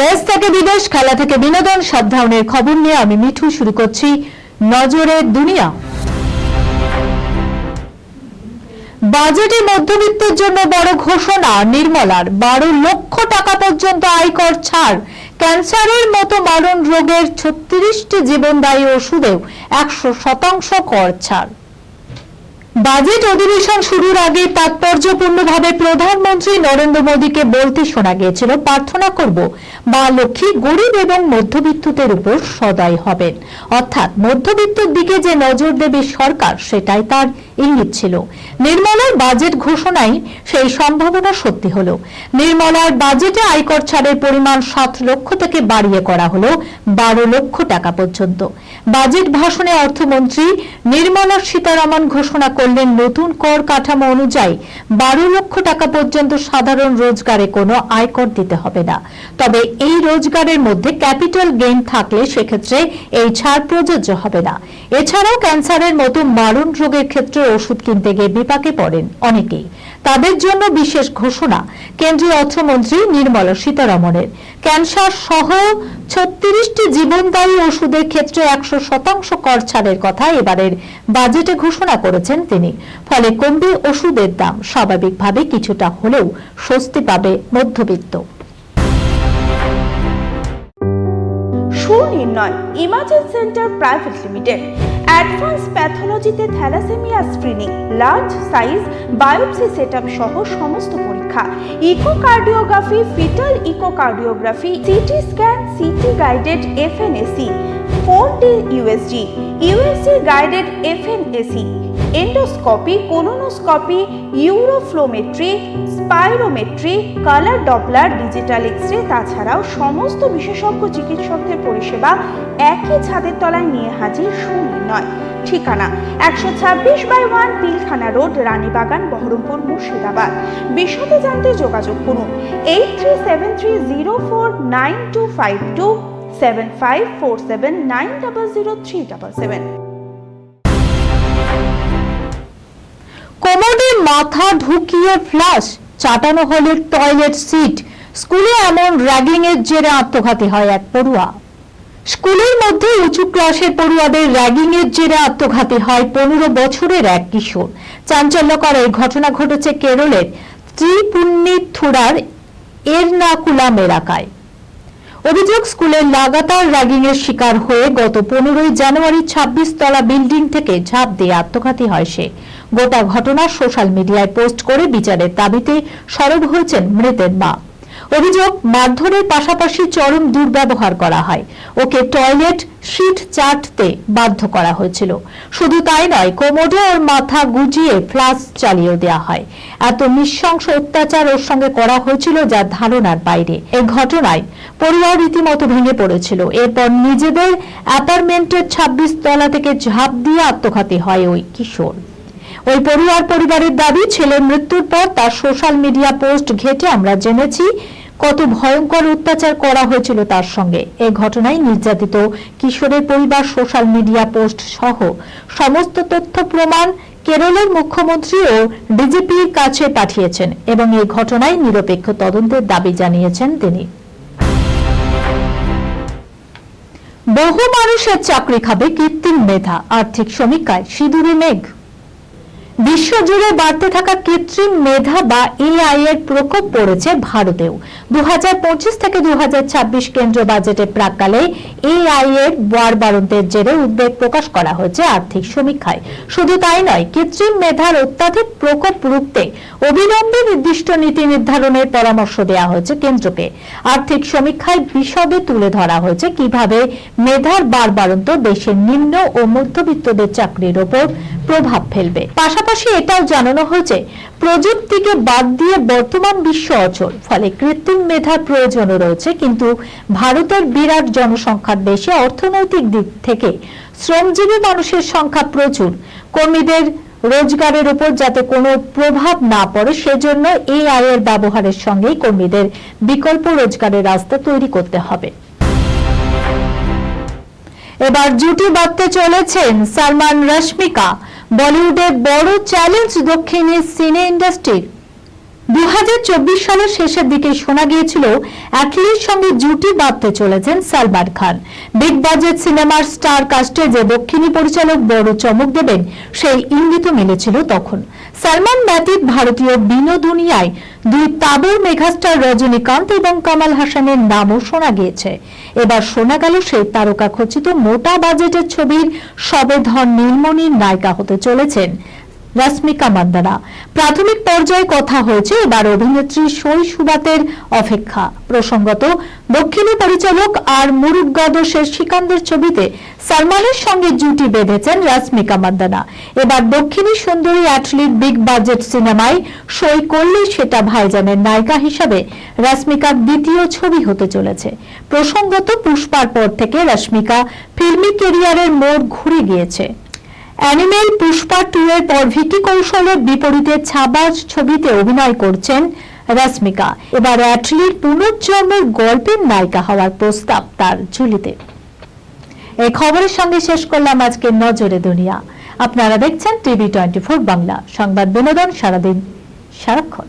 দেশ থেকে বিদেশ, খেলা থেকে বিনোদন, সব ধরনের খবর নিয়ে আমি মিঠু শুরু করছি নজরের দুনিয়া। বাজেটে মধ্যবিত্তের জন্য বড় ঘোষণা নির্মলার। 12 লক্ষ টাকা পর্যন্ত আয়কর ছাড়। ক্যান্সারের মতো মারণ রোগের 36টি জীবনদায়ী ওষুধেও 100% কর ছাড়। বাজেট অধিবেশন শুরুর আগে তাৎপর্যপূর্ণভাবে প্রধানমন্ত্রী নরেন্দ্র মোদীকে বলতে শোনা গিয়েছিল, প্রার্থনা করব মা লক্ষ্মী গরিব এবং মধ্যবিত্তদের উপর সদয় হবেন। অর্থাৎ মধ্যবিত্তের দিকে যে নজর দেবে সরকার, সেটাই তার ইঙ্গিত ছিল। নির্মলার বাজেট ঘোষণায় সেই সম্ভাবনা সত্যি হলো। নির্মলার বাজেটে আয়কর ছাড়ের পরিমাণ 7 লক্ষ থেকে বাড়িয়ে করা হলো 12 লক্ষ টাকা পর্যন্ত। বাজেট ভাষণে অর্থমন্ত্রী নির্মলা সীতারামন ঘোষণা করলেন, নতুন কর কাঠামো অনুযায়ী 12 লক্ষ টাকা পর্যন্ত সাধারণ রোজগারে কোনো আয়কর দিতে হবে না। তবে এই রোজগারের মধ্যে ক্যাপিটাল গেইন থাকলে সেক্ষেত্রে এই ছাড় প্রযোজ্য হবে না। এছাড়াও ক্যান্সারের মতো মারণ রোগের ক্ষেত্রে ওষুধ কিনতে গিয়ে বিপাকে পড়েন অনেকেই। তাদের জন্য বিশেষ ঘোষণা কেন্দ্রীয় অর্থমন্ত্রী নির্মলা সীতারামনের। ক্যান্সার সহ 36টি জীবনদায়ী ওষুধের ক্ষেত্রে 100% কর ছাড়ের কথা এবারের বাজেটে ঘোষণা করেছেন তিনি। ফলে কমবে ওষুধের দাম, স্বাভাবিকভাবে কিছুটা হলেও স্বস্তি পাবে মধ্যবিত্ত। Sunirnoy imaging centre private limited advance প্যাথোলজিতে thalassaemia screening, large size biopsy setup সহ সমস্ত পরীক্ষা, echocardiography, fetal echocardiography, CT scan, CT guided FNAC, 4D USG, USG guided FNAC, endoscopy, colonoscopy, uroflowmetry, spirometry, colour Doppler, digital x-ray, তাছাড়াও সমস্ত বিশেষজ্ঞ চিকিৎসকদের পরিষেবা একই ছাদের তলায় নিয়ে হাজির সুনির্ণয়। ঠিকানা 126/1 পিলখানা রোড, রানীবাগান, বহরমপুর, মুর্শিদাবাদ। বিশদে জানতে যোগাযোগ করুন 8373049252 7547900377। কোমরে মাথা ঢুকিয়ে ফ্লাশ চাটানো হলে টয়লেট সিট। স্কুলে এমন র্যাগিং এর জেরে আত্মঘাতী হয় এক পড়ুয়া। স্কুলের মধ্যে উঁচু ক্লাসের পড়ুয়াদের র্যাগিং এর জেরে আত্মঘাতী হয় 15 বছরের এক কিশোর। চাঞ্চল্যকর এই ঘটনা ঘটেছে কেরলের ত্রিপুন্নিথুরার এরনাকুলাম এলাকায়। অভিযোগ, স্কুলের লাগাতার র্যাগিং এর শিকার হয়ে গত 15 জানুয়ারি 26 তলা বিল্ডিং থেকে ঝাঁপ দিয়ে আত্মঘাতী হয় সে। গোটা ঘটনা সোশ্যাল মিডিয়ায় পোস্ট করে বিচারের দাবিতে সরব হয়েছেন মৃতের মা। অভিযোগ, মারধরের পাশাপাশি চরম দুর্ব্যবহার করা হয়। ওকে টয়লেট সিট চাটতে বাধ্য করা হয়েছিল। শুধু তাই নয়, কোমরে ওর মাথা গুজিয়ে ফ্লাশ চালিয়ে দেওয়া হয়। এত নৃশংস অত্যাচার ওর সঙ্গে করা হয়েছিল যা ধারণার বাইরে। এই ঘটনায় পরিবার রীতিমতো ভেঙে পড়েছিল। এরপর নিজেদের অ্যাপার্টমেন্টের 26 তলা থেকে ঝাঁপ দিয়ে আত্মঘাতী হয় ওই কিশোর। ওই পরিবারের দাবি, ছেলের মৃত্যুর পর তার সোশ্যাল মিডিয়া পোস্ট ঘেঁটে আমরা জেনেছি কত ভয়ঙ্কর অত্যাচার করা হয়েছিল তার সঙ্গে। এই ঘটনায় নির্যাতিত কিশোরের পরিবার সোশ্যাল মিডিয়া পোস্ট সহ সমস্ত তথ্য প্রমাণ কেরলের মুখ্যমন্ত্রী ও ডিজিপির কাছে পাঠিয়েছেন এবং এই ঘটনায় নিরপেক্ষ তদন্তের দাবি জানিয়েছেন তিনি। বহু মানুষের চাকরি খাবে কৃত্রিম মেধা, আর্থিক সমীক্ষায় সিঁদুরে মেঘ। বিশ্বজুড়ে বাড়তে থাকা কৃত্রিম মেধা বা এআই এর প্রকোপ পড়েছে ভারতেও। 2025 থেকে 2026 কেন্দ্রীয় বাজেটের প্রাক্কালে এআই এর বাড়বাড়ন্তের জেরে উদ্বেগ প্রকাশ করা হয়েছে আর্থিক সমীক্ষায়। শুধু তাই নয়, কৃত্রিম মেধার অত্যাধিক প্রকোপ রুখতে অবিলম্বে নির্দিষ্ট নীতি নির্ধারণের পরামর্শ দেওয়া হয়েছে কেন্দ্রকে। আর্থিক সমীক্ষায় বিশদে তুলে ধরা হয়েছে কিভাবে মেধার বাড়বাড়ন্ত দেশের নিম্ন ও মধ্যবিত্তদের চাকরির ওপর প্রভাব ফেলবে। পাশাপাশি এটাও জানানো হয়েছে, প্রযুক্তিকে বাদ দিয়ে বর্তমান বিশ্ব অচল, ফলে কৃত্রিম মেধার প্রয়োজনও রয়েছে। কিন্তু ভারতের বিরাট জনসংখ্যার দেশে অর্থনৈতিক দিক থেকে শ্রমজীবী মানুষের সংখ্যা প্রচুর। কর্মীদের রোজগারের উপর যাতে কোনো প্রভাব না পড়ে সেজন্য এআই এর ব্যবহারের সঙ্গেই কর্মীদের বিকল্প রোজগারের রাস্তা তৈরি করতে হবে। এবার জুটি বাঁধতে চলেছেন সালমান রশ্মিকা। বলিউডের বড় চ্যালেঞ্জ দক্ষিণী সিনে ইন্ডাস্ট্রির। 2024 সালের শেষের দিকে শোনা গিয়েছিল অ্যাটলির সঙ্গে জুটি বাঁধতে চলেছেন সালমান খান। বিগ বাজেট সিনেমার স্টার কাস্টে যে দক্ষিণী পরিচালক বড় চমক দেবেন সেই ইঙ্গিত মিলেছিল তখন। সালমান ব্যতীত ভারতীয় বিনোদনিয়ায় দুই তাবড় মেগাস্টার রজনীকান্ত এবং কামাল হাসানের নামও শোনা গিয়েছে। এবার শোনা গেল সেই তারকা খচিত মোটা বাজেটের ছবির সবেধন নীলমণির নায়িকা হতে চলেছেন রাশ্মিকা মান্দানা। প্রাথমিক পর্যায়ে কথা হয়েছে এবার অভিনেত্রী সই সুবাতের অপেক্ষা। প্রসঙ্গত, দক্ষিণী পরিচালক আর মুরুগাদোসের সিকান্দের ছবিতে সালমানের সঙ্গে জুটি বেঁধেছেন রাশ্মিকা মান্দানা। এবার দক্ষিণী সুন্দরী অ্যাটলির বিগ বাজেট সিনেমায় সই করলে সেটা ভাইজানের নায়িকা হিসাবে রাশ্মিকার দ্বিতীয় ছবি হতে চলেছে। প্রসঙ্গত, পুষ্পার পর থেকে রাশ্মিকা ফিল্মি ক্যারিয়ারের মোড় ঘুরে গিয়েছে। অ্যানিমেল পুষ্পা 2 এর পর ভিকি কৌশলের বিপরীতে ছাবাজ ছবিতে অভিনয় করছেন রাশ্মিকা। এবার অ্যাটলির পুনর্জন্মের গল্পের নায়িকা হওয়ার প্রস্তাব তার ঝুলিতে। এই খবরের সঙ্গে শেষ করলাম আজকের নজরে দুনিয়া। আপনারা দেখছেন টিভি 24 বাংলা, সংবাদ বিনোদন সারাদিন সারাক্ষণ।